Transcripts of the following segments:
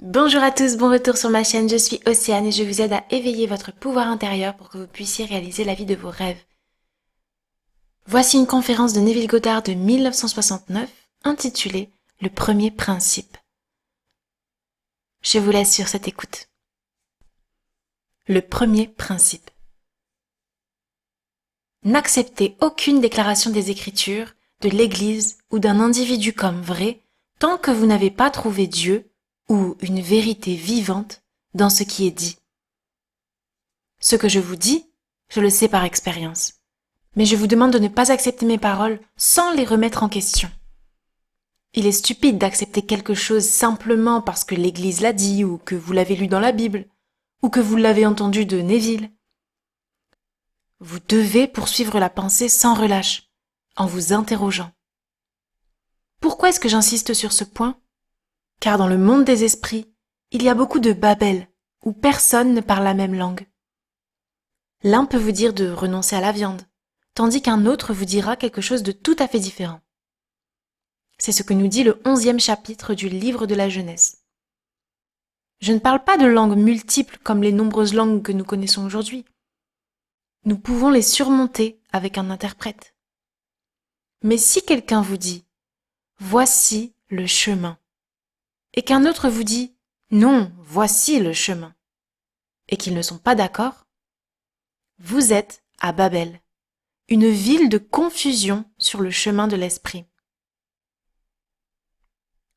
Bonjour à tous, bon retour sur ma chaîne, je suis Océane et je vous aide à éveiller votre pouvoir intérieur pour que vous puissiez réaliser la vie de vos rêves. Voici une conférence de Neville Goddard de 1969 intitulée « Le premier principe ». Je vous laisse sur cette écoute. Le premier principe. N'acceptez aucune déclaration des Écritures, de l'Église ou d'un individu comme vrai tant que vous n'avez pas trouvé Dieu ou une vérité vivante dans ce qui est dit. Ce que je vous dis, je le sais par expérience. Mais je vous demande de ne pas accepter mes paroles sans les remettre en question. Il est stupide d'accepter quelque chose simplement parce que l'Église l'a dit ou que vous l'avez lu dans la Bible ou que vous l'avez entendu de Neville. Vous devez poursuivre la pensée sans relâche, en vous interrogeant. Pourquoi est-ce que j'insiste sur ce point ? Car dans le monde des esprits, il y a beaucoup de Babel, où personne ne parle la même langue. L'un peut vous dire de renoncer à la viande, tandis qu'un autre vous dira quelque chose de tout à fait différent. C'est ce que nous dit le 11e chapitre du livre de la Genèse. Je ne parle pas de langues multiples comme les nombreuses langues que nous connaissons aujourd'hui. Nous pouvons les surmonter avec un interprète. Mais si quelqu'un vous dit « Voici le chemin » et qu'un autre vous dit « Non, voici le chemin » et qu'ils ne sont pas d'accord, vous êtes à Babel, une ville de confusion sur le chemin de l'esprit.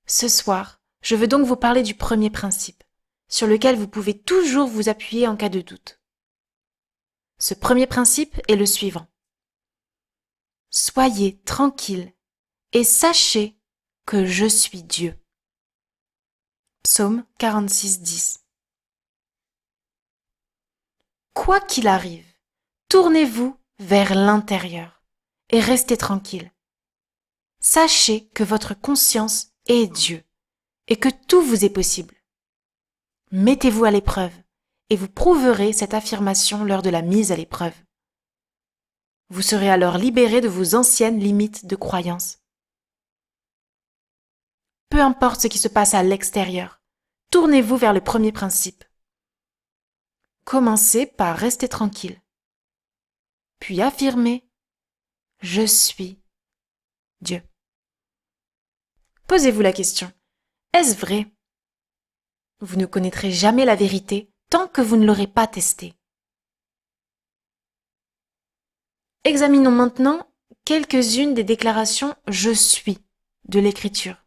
Ce soir, je veux donc vous parler du premier principe, sur lequel vous pouvez toujours vous appuyer en cas de doute. Ce premier principe est le suivant. Soyez tranquille et sachez que je suis Dieu. Psaume 46, 10. Quoi qu'il arrive, tournez-vous vers l'intérieur et restez tranquille. Sachez que votre conscience est Dieu et que tout vous est possible. Mettez-vous à l'épreuve et vous prouverez cette affirmation lors de la mise à l'épreuve. Vous serez alors libéré de vos anciennes limites de croyance. Peu importe ce qui se passe à l'extérieur, tournez-vous vers le premier principe. Commencez par rester tranquille. Puis affirmez « Je suis Dieu ». Posez-vous la question, est-ce vrai ? Vous ne connaîtrez jamais la vérité tant que vous ne l'aurez pas testée. Examinons maintenant quelques-unes des déclarations « Je suis » de l'Écriture.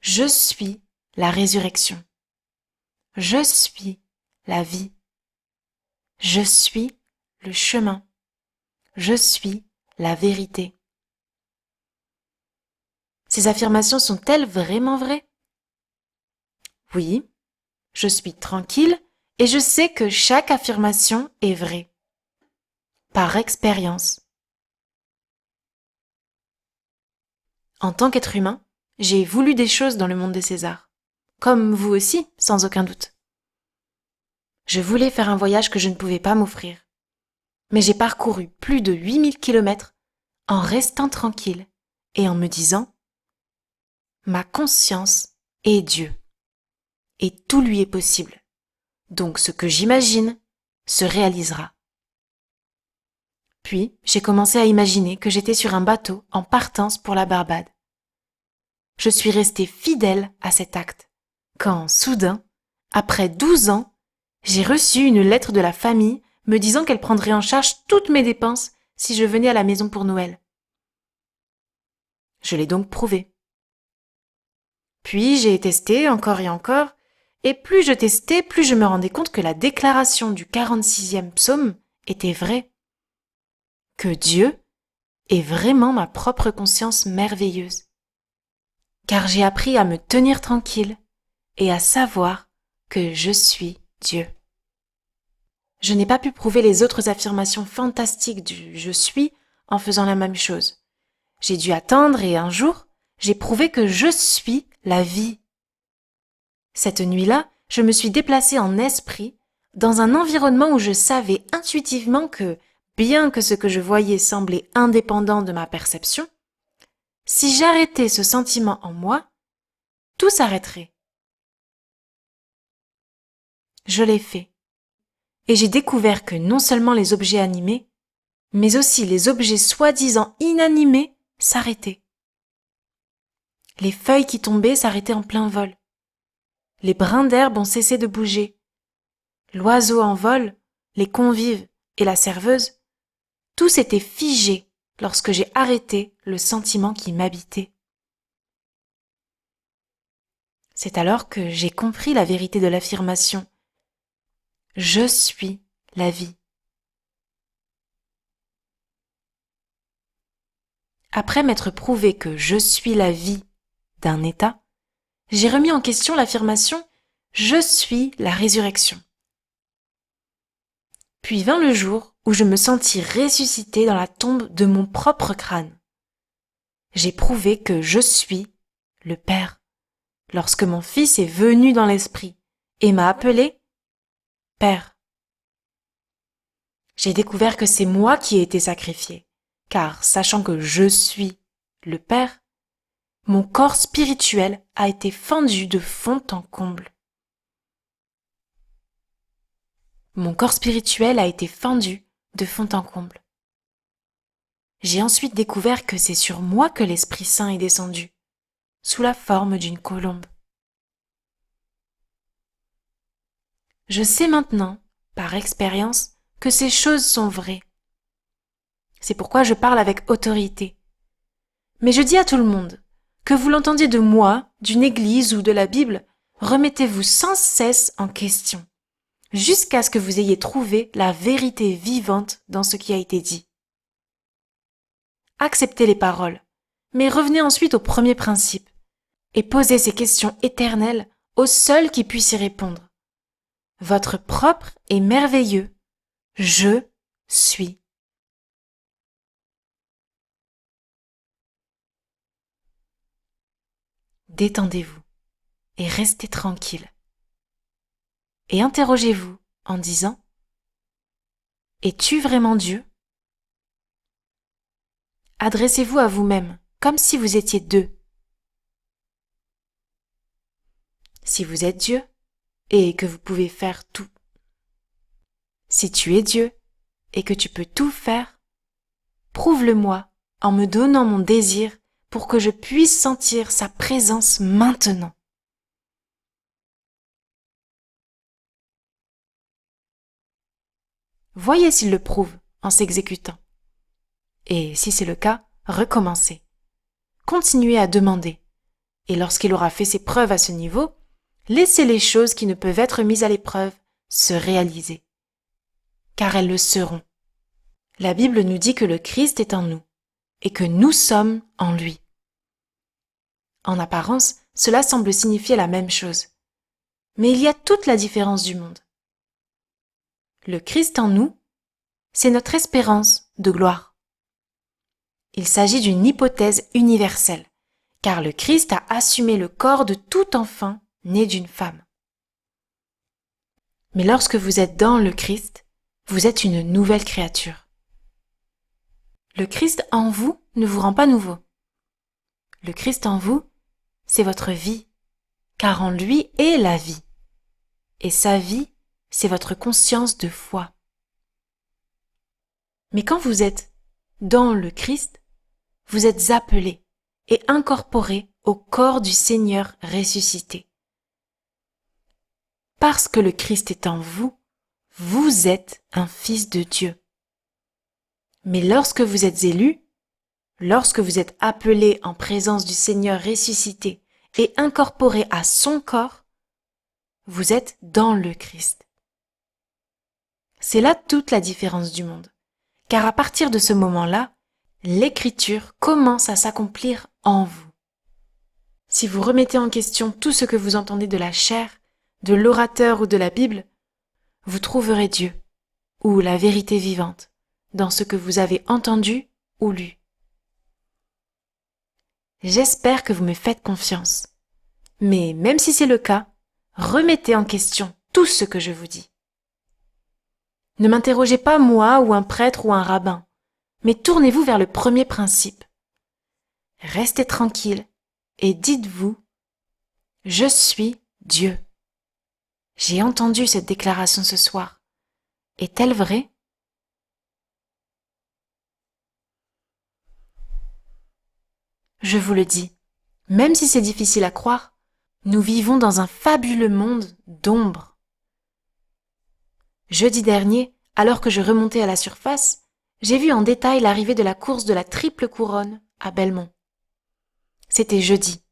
Je suis la résurrection. Je suis la vie. Je suis le chemin. Je suis la vérité. Ces affirmations sont-elles vraiment vraies ? Oui, je suis tranquille et je sais que chaque affirmation est vraie. Par expérience. En tant qu'être humain, j'ai voulu des choses dans le monde des Césars. Comme vous aussi, sans aucun doute. Je voulais faire un voyage que je ne pouvais pas m'offrir. Mais j'ai parcouru plus de 8000 kilomètres en restant tranquille et en me disant « Ma conscience est Dieu et tout lui est possible. Donc ce que j'imagine se réalisera. » Puis j'ai commencé à imaginer que j'étais sur un bateau en partance pour la Barbade. Je suis restée fidèle à cet acte quand, soudain, après 12 ans, j'ai reçu une lettre de la famille me disant qu'elle prendrait en charge toutes mes dépenses si je venais à la maison pour Noël. Je l'ai donc prouvé. Puis j'ai testé encore et plus je testais, plus je me rendais compte que la déclaration du 46e psaume était vraie. Que Dieu est vraiment ma propre conscience merveilleuse. Car j'ai appris à me tenir tranquille et à savoir que je suis Dieu. Je n'ai pas pu prouver les autres affirmations fantastiques du « je suis » en faisant la même chose. J'ai dû attendre et un jour, j'ai prouvé que je suis la vie. Cette nuit-là, je me suis déplacée en esprit dans un environnement où je savais intuitivement que, bien que ce que je voyais semblait indépendant de ma perception, si j'arrêtais ce sentiment en moi, tout s'arrêterait je l'ai fait. Et j'ai découvert que non seulement les objets animés, mais aussi les objets soi-disant inanimés s'arrêtaient. Les feuilles qui tombaient s'arrêtaient en plein vol. Les brins d'herbe ont cessé de bouger. L'oiseau en vol, les convives et la serveuse, tout s'était figé lorsque j'ai arrêté le sentiment qui m'habitait. C'est alors que j'ai compris la vérité de l'affirmation « Je suis la vie ». Après m'être prouvé que je suis la vie d'un état, j'ai remis en question l'affirmation « Je suis la résurrection ». Puis vint le jour où je me sentis ressuscité dans la tombe de mon propre crâne. J'ai prouvé que je suis le Père, lorsque mon Fils est venu dans l'esprit et m'a appelé Père. J'ai découvert que c'est moi qui ai été sacrifié, car sachant que je suis le Père, mon corps spirituel a été fendu de fond en comble. Mon corps spirituel a été fendu de fond en comble. J'ai ensuite découvert que c'est sur moi que l'Esprit Saint est descendu, sous la forme d'une colombe. Je sais maintenant, par expérience, que ces choses sont vraies. C'est pourquoi je parle avec autorité. Mais je dis à tout le monde, que vous l'entendiez de moi, d'une église ou de la Bible, remettez-vous sans cesse en question, jusqu'à ce que vous ayez trouvé la vérité vivante dans ce qui a été dit. Acceptez les paroles, mais revenez ensuite au premier principe, et posez ces questions éternelles au seul qui puisse y répondre. Votre propre et merveilleux « Je suis ». Détendez-vous et restez tranquille. Et interrogez-vous en disant « Es-tu vraiment Dieu ?» Adressez-vous à vous-même comme si vous étiez deux. Si vous êtes Dieu et que vous pouvez faire tout. Si tu es Dieu et que tu peux tout faire, prouve-le-moi en me donnant mon désir pour que je puisse sentir sa présence maintenant. Voyez s'il le prouve en s'exécutant. Et si c'est le cas, recommencez. Continuez à demander. Et lorsqu'il aura fait ses preuves à ce niveau, laissez les choses qui ne peuvent être mises à l'épreuve se réaliser. Car elles le seront. La Bible nous dit que le Christ est en nous et que nous sommes en lui. En apparence, cela semble signifier la même chose. Mais il y a toute la différence du monde. Le Christ en nous, c'est notre espérance de gloire. Il s'agit d'une hypothèse universelle, car le Christ a assumé le corps de tout enfant né d'une femme. Mais lorsque vous êtes dans le Christ, vous êtes une nouvelle créature. Le Christ en vous ne vous rend pas nouveau. Le Christ en vous, c'est votre vie, car en lui est la vie. Et sa vie, c'est votre conscience de foi. Mais quand vous êtes dans le Christ, vous êtes appelé et incorporé au corps du Seigneur ressuscité. Parce que le Christ est en vous, vous êtes un fils de Dieu. Mais lorsque vous êtes élu, lorsque vous êtes appelé en présence du Seigneur ressuscité et incorporé à son corps, vous êtes dans le Christ. C'est là toute la différence du monde, car à partir de ce moment-là, l'Écriture commence à s'accomplir en vous. Si vous remettez en question tout ce que vous entendez de la chair, de l'orateur ou de la Bible, vous trouverez Dieu, ou la vérité vivante, dans ce que vous avez entendu ou lu. J'espère que vous me faites confiance. Mais même si c'est le cas, remettez en question tout ce que je vous dis. Ne m'interrogez pas moi ou un prêtre ou un rabbin, mais tournez-vous vers le premier principe. Restez tranquille et dites-vous « Je suis Dieu ». J'ai entendu cette déclaration ce soir. Est-elle vraie? Je vous le dis, même si c'est difficile à croire, nous vivons dans un fabuleux monde d'ombre. Jeudi dernier, alors que je remontais à la surface, j'ai vu en détail l'arrivée de la course de la triple couronne à Belmont. C'était jeudi,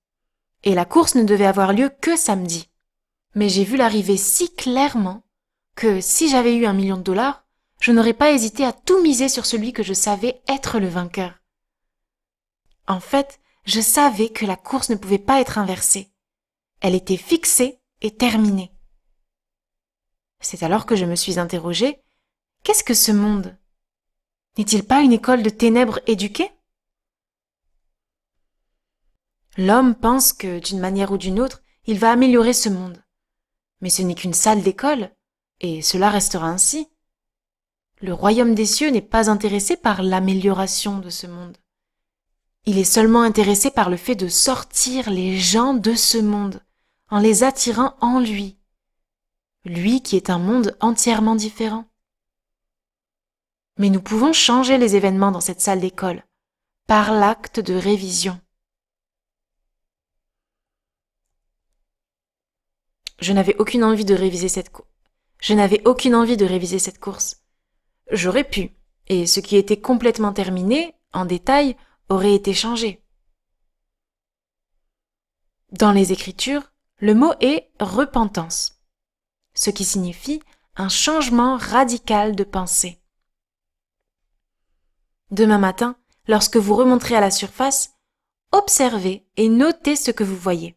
et la course ne devait avoir lieu que samedi. Mais j'ai vu l'arrivée si clairement que si j'avais eu $1 million, je n'aurais pas hésité à tout miser sur celui que je savais être le vainqueur. En fait, je savais que la course ne pouvait pas être inversée. Elle était fixée et terminée. C'est alors que je me suis interrogée, qu'est-ce que ce monde? N'est-il pas une école de ténèbres éduquée? L'homme pense que, d'une manière ou d'une autre, il va améliorer ce monde. Mais ce n'est qu'une salle d'école, et cela restera ainsi. Le royaume des cieux n'est pas intéressé par l'amélioration de ce monde. Il est seulement intéressé par le fait de sortir les gens de ce monde, en les attirant en lui. Lui qui est un monde entièrement différent. Mais nous pouvons changer les événements dans cette salle d'école, par l'acte de révision. Je n'avais aucune envie de réviser cette course. J'aurais pu, et ce qui était complètement terminé, en détail, aurait été changé. Dans les Écritures, le mot est repentance, ce qui signifie un changement radical de pensée. Demain matin, lorsque vous remonterez à la surface, observez et notez ce que vous voyez.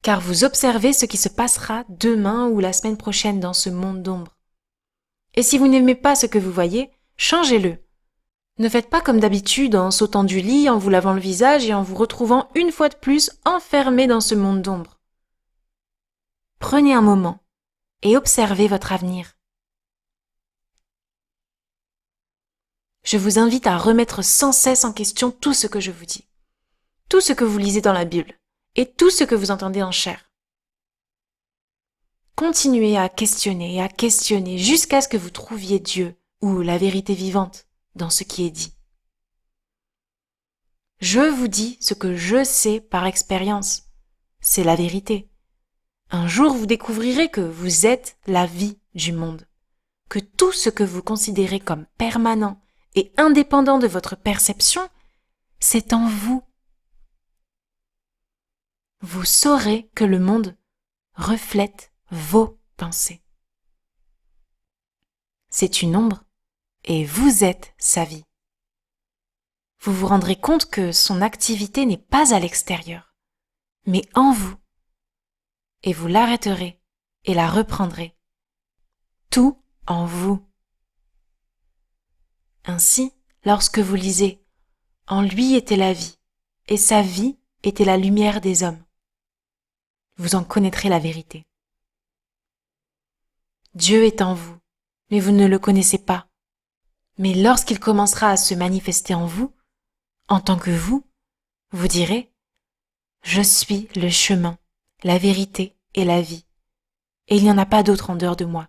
Car vous observez ce qui se passera demain ou la semaine prochaine dans ce monde d'ombre. Et si vous n'aimez pas ce que vous voyez, changez-le. Ne faites pas comme d'habitude en sautant du lit, en vous lavant le visage et en vous retrouvant une fois de plus enfermé dans ce monde d'ombre. Prenez un moment et observez votre avenir. Je vous invite à remettre sans cesse en question tout ce que je vous dis, tout ce que vous lisez dans la Bible et tout ce que vous entendez en chair. Continuez à questionner et à questionner jusqu'à ce que vous trouviez Dieu ou la vérité vivante dans ce qui est dit. Je vous dis ce que je sais par expérience. C'est la vérité. Un jour, vous découvrirez que vous êtes la vie du monde, que tout ce que vous considérez comme permanent et indépendant de votre perception, c'est en vous. Vous saurez que le monde reflète vos pensées. C'est une ombre et vous êtes sa vie. Vous vous rendrez compte que son activité n'est pas à l'extérieur, mais en vous. Et vous l'arrêterez et la reprendrez. Tout en vous. Ainsi, lorsque vous lisez « En lui était la vie, et sa vie était la lumière des hommes », vous en connaîtrez la vérité. Dieu est en vous, mais vous ne le connaissez pas. Mais lorsqu'il commencera à se manifester en vous, en tant que vous, vous direz « Je suis le chemin, la vérité et la vie, et il n'y en a pas d'autre en dehors de moi. »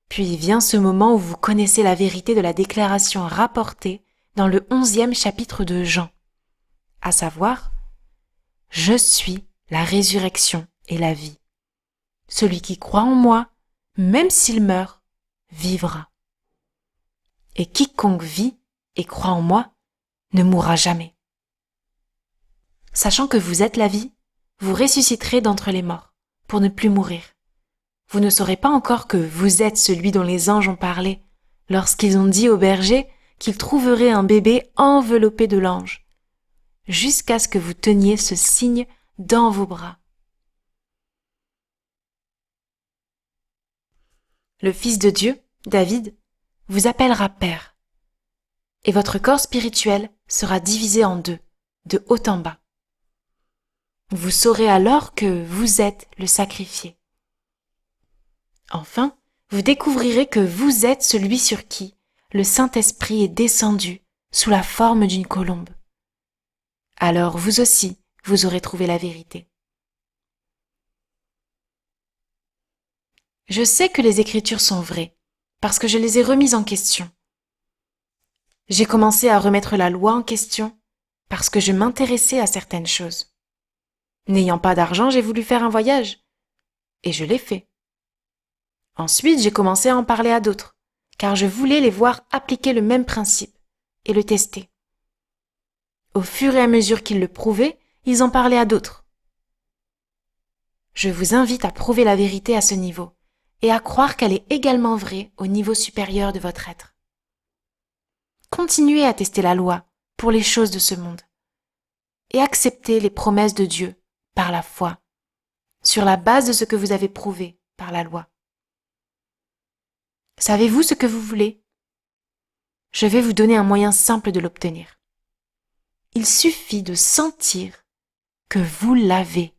Puis vient ce moment où vous connaissez la vérité de la déclaration rapportée dans le 11e chapitre de Jean, à savoir « Je suis la résurrection et la vie. Celui qui croit en moi, même s'il meurt, vivra. Et quiconque vit et croit en moi ne mourra jamais. » Sachant que vous êtes la vie, vous ressusciterez d'entre les morts pour ne plus mourir. Vous ne saurez pas encore que vous êtes celui dont les anges ont parlé lorsqu'ils ont dit aux bergers qu'ils trouveraient un bébé enveloppé de l'ange, jusqu'à ce que vous teniez ce signe dans vos bras. Le Fils de Dieu, David, vous appellera Père, et votre corps spirituel sera divisé en deux, de haut en bas. Vous saurez alors que vous êtes le sacrifié. Enfin, vous découvrirez que vous êtes celui sur qui le Saint-Esprit est descendu sous la forme d'une colombe. Alors vous aussi, vous aurez trouvé la vérité. Je sais que les Écritures sont vraies, parce que je les ai remises en question. J'ai commencé à remettre la loi en question, parce que je m'intéressais à certaines choses. N'ayant pas d'argent, j'ai voulu faire un voyage, et je l'ai fait. Ensuite, j'ai commencé à en parler à d'autres, car je voulais les voir appliquer le même principe, et le tester. Au fur et à mesure qu'ils le prouvaient, ils en parlaient à d'autres. Je vous invite à prouver la vérité à ce niveau, et à croire qu'elle est également vraie au niveau supérieur de votre être. Continuez à tester la loi pour les choses de ce monde, et acceptez les promesses de Dieu par la foi, sur la base de ce que vous avez prouvé par la loi. Savez-vous ce que vous voulez? Je vais vous donner un moyen simple de l'obtenir. Il suffit de sentir que vous l'avez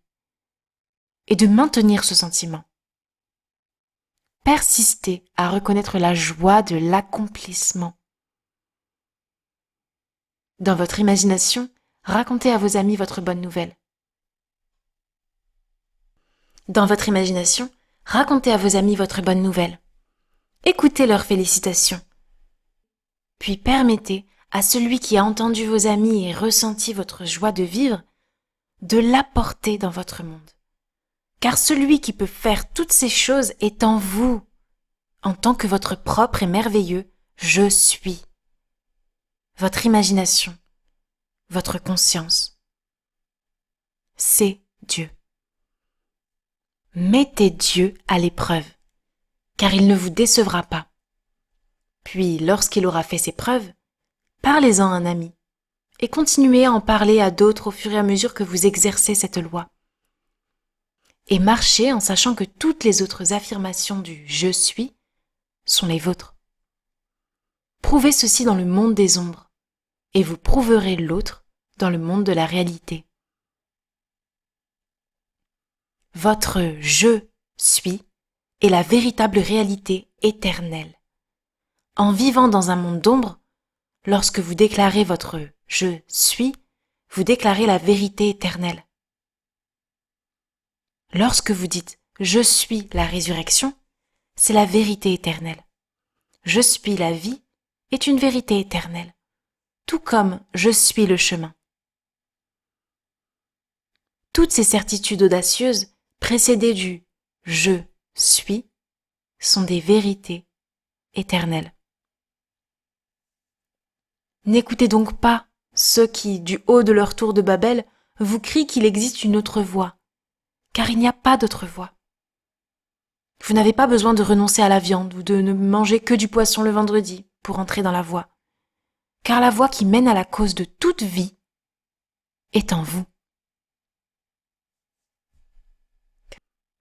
et de maintenir ce sentiment. Persistez à reconnaître la joie de l'accomplissement. Dans votre imagination, racontez à vos amis votre bonne nouvelle. Dans votre imagination, racontez à vos amis votre bonne nouvelle. Écoutez leurs félicitations. Puis permettez à celui qui a entendu vos amis et ressenti votre joie de vivre de l'apporter dans votre monde. Car celui qui peut faire toutes ces choses est en vous, en tant que votre propre et merveilleux « Je suis ». Votre imagination, votre conscience, c'est Dieu. Mettez Dieu à l'épreuve, car il ne vous décevra pas. Puis, lorsqu'il aura fait ses preuves, parlez-en à un ami et continuez à en parler à d'autres au fur et à mesure que vous exercez cette loi. Et marchez en sachant que toutes les autres affirmations du « je suis » sont les vôtres. Prouvez ceci dans le monde des ombres, et vous prouverez l'autre dans le monde de la réalité. Votre « je suis » est la véritable réalité éternelle. En vivant dans un monde d'ombre, lorsque vous déclarez votre « je suis », vous déclarez la vérité éternelle. Lorsque vous dites « je suis la résurrection », c'est la vérité éternelle. « Je suis la vie » est une vérité éternelle, tout comme « je suis le chemin ». Toutes ces certitudes audacieuses, précédées du « je suis », sont des vérités éternelles. N'écoutez donc pas ceux qui, du haut de leur tour de Babel, vous crient qu'il existe une autre voie, car il n'y a pas d'autre voie. Vous n'avez pas besoin de renoncer à la viande ou de ne manger que du poisson le vendredi pour entrer dans la voie, car la voie qui mène à la cause de toute vie est en vous.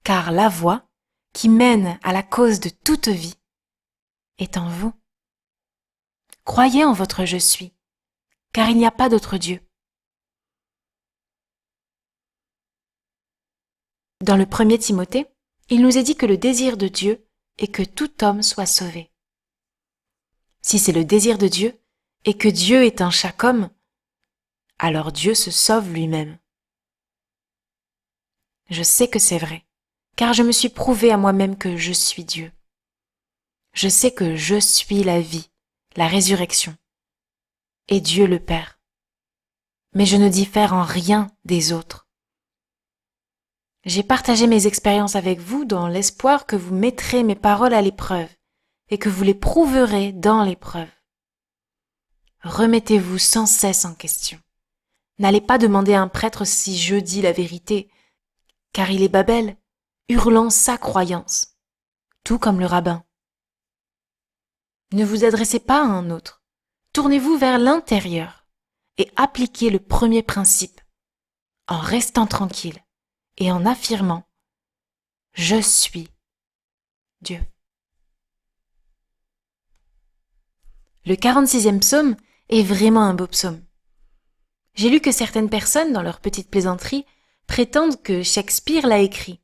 Car la voie qui mène à la cause de toute vie est en vous. Croyez en votre je suis, car il n'y a pas d'autre Dieu. Dans le 1er Timothée, il nous est dit que le désir de Dieu est que tout homme soit sauvé. Si c'est le désir de Dieu et que Dieu est en chaque homme, alors Dieu se sauve lui-même. Je sais que c'est vrai, car je me suis prouvé à moi-même que je suis Dieu. Je sais que je suis la vie, la résurrection, et Dieu le Père. Mais je ne diffère en rien des autres. J'ai partagé mes expériences avec vous dans l'espoir que vous mettrez mes paroles à l'épreuve et que vous les prouverez dans l'épreuve. Remettez-vous sans cesse en question. N'allez pas demander à un prêtre si je dis la vérité, car il est Babel, hurlant sa croyance, tout comme le rabbin. Ne vous adressez pas à un autre, tournez-vous vers l'intérieur et appliquez le premier principe, en restant tranquille et en affirmant « Je suis Dieu ». Le 46e psaume est vraiment un beau psaume. J'ai lu que certaines personnes, dans leur petite plaisanterie, prétendent que Shakespeare l'a écrit,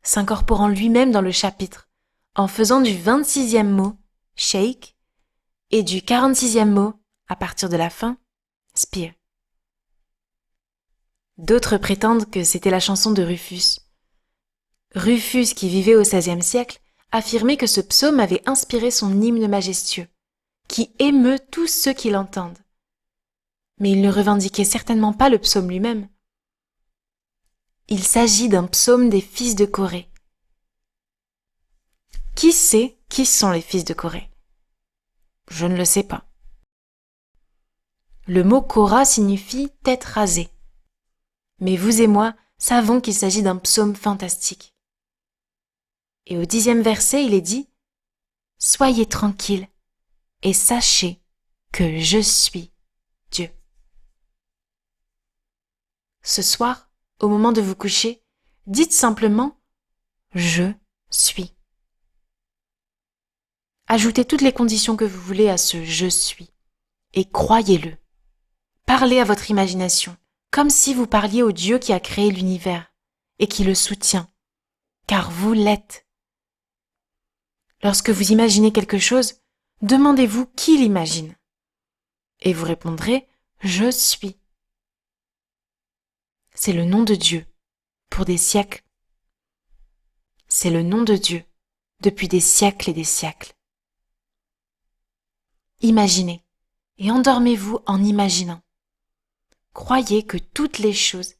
s'incorporant lui-même dans le chapitre, en faisant du 26e mot « shake » et du 46e mot, à partir de la fin, « spear ». D'autres prétendent que c'était la chanson de Rufus. Rufus, qui vivait au XVIe siècle, affirmait que ce psaume avait inspiré son hymne majestueux, qui émeut tous ceux qui l'entendent. Mais il ne revendiquait certainement pas le psaume lui-même. Il s'agit d'un psaume des fils de Corée. Qui sait qui sont les fils de Corée? Je ne le sais pas. Le mot Korah signifie tête rasée. Mais vous et moi savons qu'il s'agit d'un psaume fantastique. Et au 10e verset, il est dit « Soyez tranquilles et sachez que je suis Dieu. » Ce soir, au moment de vous coucher, dites simplement « Je suis ». Ajoutez toutes les conditions que vous voulez à ce « je suis » et croyez-le. Parlez à votre imagination, comme si vous parliez au Dieu qui a créé l'univers et qui le soutient, car vous l'êtes. Lorsque vous imaginez quelque chose, demandez-vous qui l'imagine. Et vous répondrez « Je suis ». C'est le nom de Dieu, pour des siècles. C'est le nom de Dieu, depuis des siècles et des siècles. Imaginez, et endormez-vous en imaginant. Croyez que toutes les choses,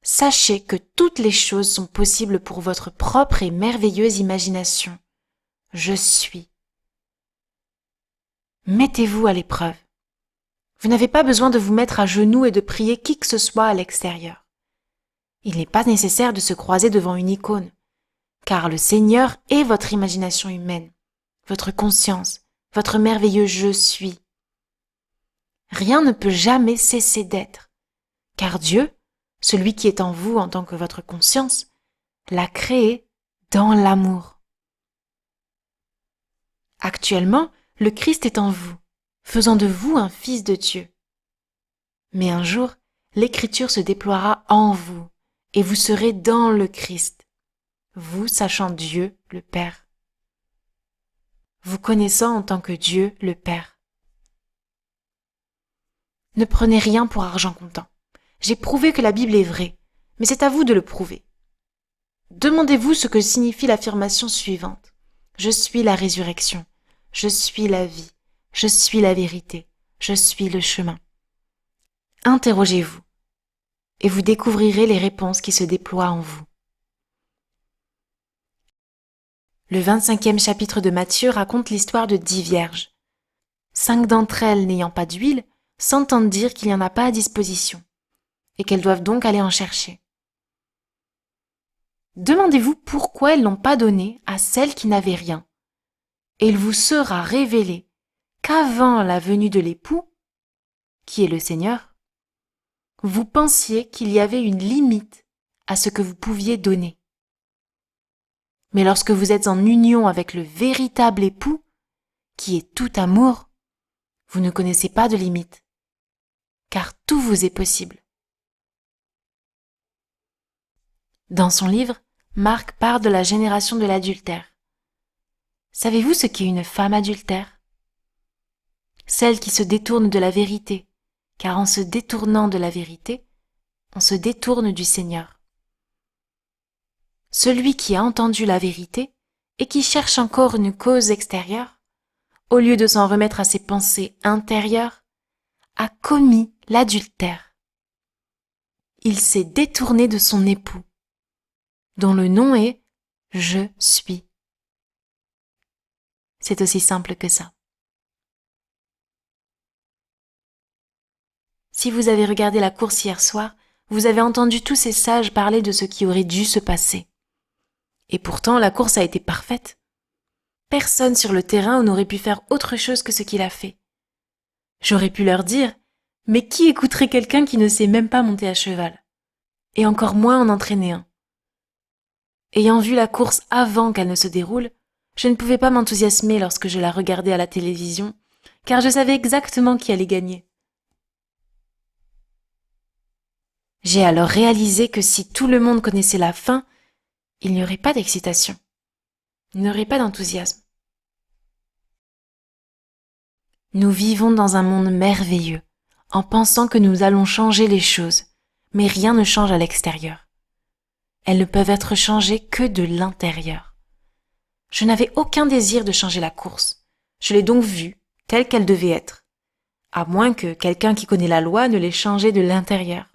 sachez que toutes les choses sont possibles pour votre propre et merveilleuse imagination. Je suis. Mettez-vous à l'épreuve. Vous n'avez pas besoin de vous mettre à genoux et de prier qui que ce soit à l'extérieur. Il n'est pas nécessaire de se croiser devant une icône, car le Seigneur est votre imagination humaine, votre conscience, votre merveilleux je suis. Rien ne peut jamais cesser d'être, car Dieu, celui qui est en vous en tant que votre conscience, l'a créé dans l'amour. Actuellement, le Christ est en vous, faisant de vous un fils de Dieu. Mais un jour, l'Écriture se déploiera en vous, et vous serez dans le Christ, vous sachant Dieu le Père, vous connaissant en tant que Dieu le Père. Ne prenez rien pour argent comptant. J'ai prouvé que la Bible est vraie, mais c'est à vous de le prouver. Demandez-vous ce que signifie l'affirmation suivante. Je suis la résurrection, je suis la vie, je suis la vérité, je suis le chemin. Interrogez-vous, et vous découvrirez les réponses qui se déploient en vous. Le 25e chapitre de Matthieu raconte l'histoire de 10 vierges. 5 d'entre elles, n'ayant pas d'huile, s'entendent dire qu'il n'y en a pas à disposition, et qu'elles doivent donc aller en chercher. Demandez-vous pourquoi elles n'ont pas donné à celles qui n'avaient rien, et il vous sera révélé qu'avant la venue de l'époux, qui est le Seigneur, vous pensiez qu'il y avait une limite à ce que vous pouviez donner. Mais lorsque vous êtes en union avec le véritable époux, qui est tout amour, vous ne connaissez pas de limite, car tout vous est possible. Dans son livre, Marc parle de la génération de l'adultère. Savez-vous ce qu'est une femme adultère? Celle qui se détourne de la vérité, car en se détournant de la vérité, on se détourne du Seigneur. Celui qui a entendu la vérité et qui cherche encore une cause extérieure, au lieu de s'en remettre à ses pensées intérieures, a commis l'adultère. Il s'est détourné de son époux, dont le nom est « Je suis ». C'est aussi simple que ça. Si vous avez regardé la course hier soir, vous avez entendu tous ces sages parler de ce qui aurait dû se passer. Et pourtant, la course a été parfaite. Personne sur le terrain n'aurait pu faire autre chose que ce qu'il a fait. J'aurais pu leur dire, mais qui écouterait quelqu'un qui ne sait même pas monter à cheval? Et encore moins en entraîner un. Ayant vu la course avant qu'elle ne se déroule, je ne pouvais pas m'enthousiasmer lorsque je la regardais à la télévision, car je savais exactement qui allait gagner. J'ai alors réalisé que si tout le monde connaissait la fin, il n'y aurait pas d'excitation, il n'y aurait pas d'enthousiasme. Nous vivons dans un monde merveilleux, en pensant que nous allons changer les choses, mais rien ne change à l'extérieur. elles ne peuvent être changées que de l'intérieur. Je n'avais aucun désir de changer la course. Je l'ai donc vue telle qu'elle devait être, à moins que quelqu'un qui connaît la loi ne l'ait changée de l'intérieur.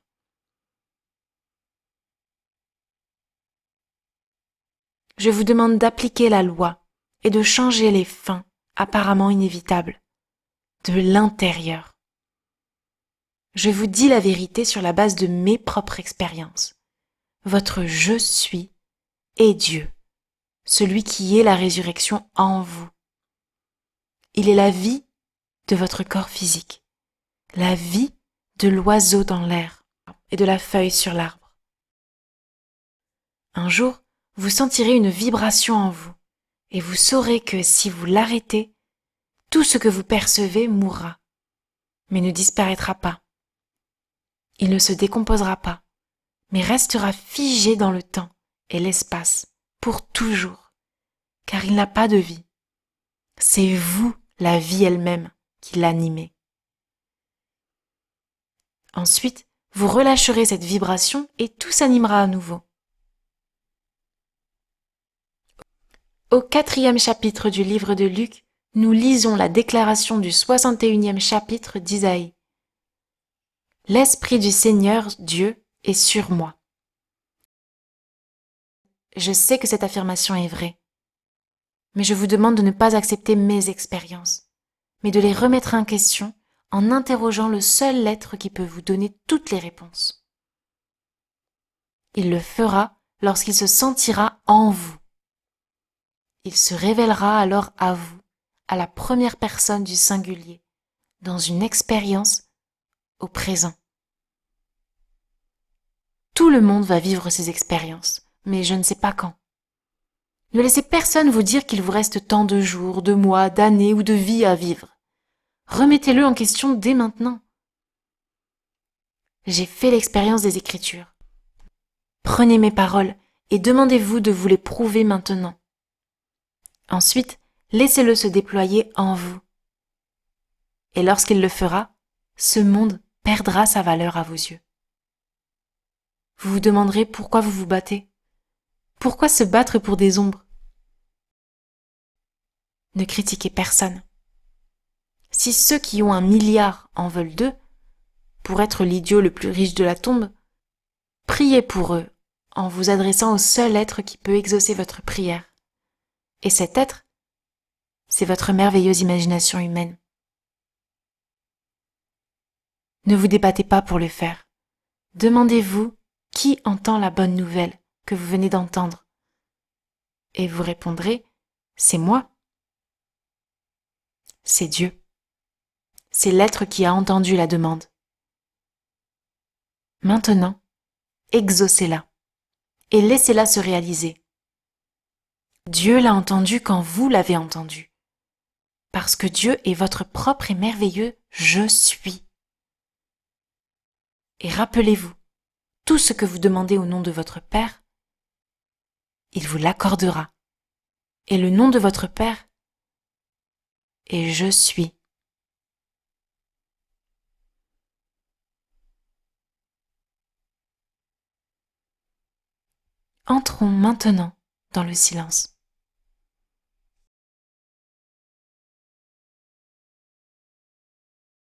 Je vous demande d'appliquer la loi et de changer les fins apparemment inévitables de l'intérieur. Je vous dis la vérité sur la base de mes propres expériences. Votre je suis est Dieu, celui qui est la résurrection en vous. Il est la vie de votre corps physique, la vie de l'oiseau dans l'air et de la feuille sur l'arbre. Un jour, vous sentirez une vibration en vous et vous saurez que si vous l'arrêtez, tout ce que vous percevez mourra, mais ne disparaîtra pas. Il ne se décomposera pas, mais restera figé dans le temps et l'espace pour toujours, car il n'a pas de vie. C'est vous, la vie elle-même, qui l'animez. Ensuite, vous relâcherez cette vibration et tout s'animera à nouveau. Au 4e chapitre du livre de Luc, nous lisons la déclaration du 61e chapitre d'Isaïe. L'Esprit du Seigneur Dieu est sur moi. Je sais que cette affirmation est vraie, mais je vous demande de ne pas accepter mes expériences, mais de les remettre en question en interrogeant le seul être qui peut vous donner toutes les réponses. Il le fera lorsqu'il se sentira en vous. Il se révélera alors à vous, à la première personne du singulier, dans une expérience au présent. Tout le monde va vivre ces expériences, mais je ne sais pas quand. Ne laissez personne vous dire qu'il vous reste tant de jours, de mois, d'années ou de vies à vivre. Remettez-le en question dès maintenant. J'ai fait l'expérience des Écritures. Prenez mes paroles et demandez-vous de vous les prouver maintenant. Ensuite, laissez-le se déployer en vous. Et lorsqu'il le fera, ce monde perdra sa valeur à vos yeux. Vous vous demanderez pourquoi vous vous battez. Pourquoi se battre pour des ombres? Ne critiquez personne. Si ceux qui ont 1 milliard en veulent 2, pour être l'idiot le plus riche de la tombe, priez pour eux en vous adressant au seul être qui peut exaucer votre prière. Et cet être, c'est votre merveilleuse imagination humaine. Ne vous débattez pas pour le faire. Demandez-vous qui entend la bonne nouvelle que vous venez d'entendre. Et vous répondrez, c'est moi. C'est Dieu. C'est l'être qui a entendu la demande. Maintenant, exaucez-la et laissez-la se réaliser. Dieu l'a entendue quand vous l'avez entendue. Parce que Dieu est votre propre et merveilleux « Je suis ». Et rappelez-vous, tout ce que vous demandez au nom de votre Père, il vous l'accordera. Et le nom de votre Père est « Je suis ». Entrons maintenant dans le silence.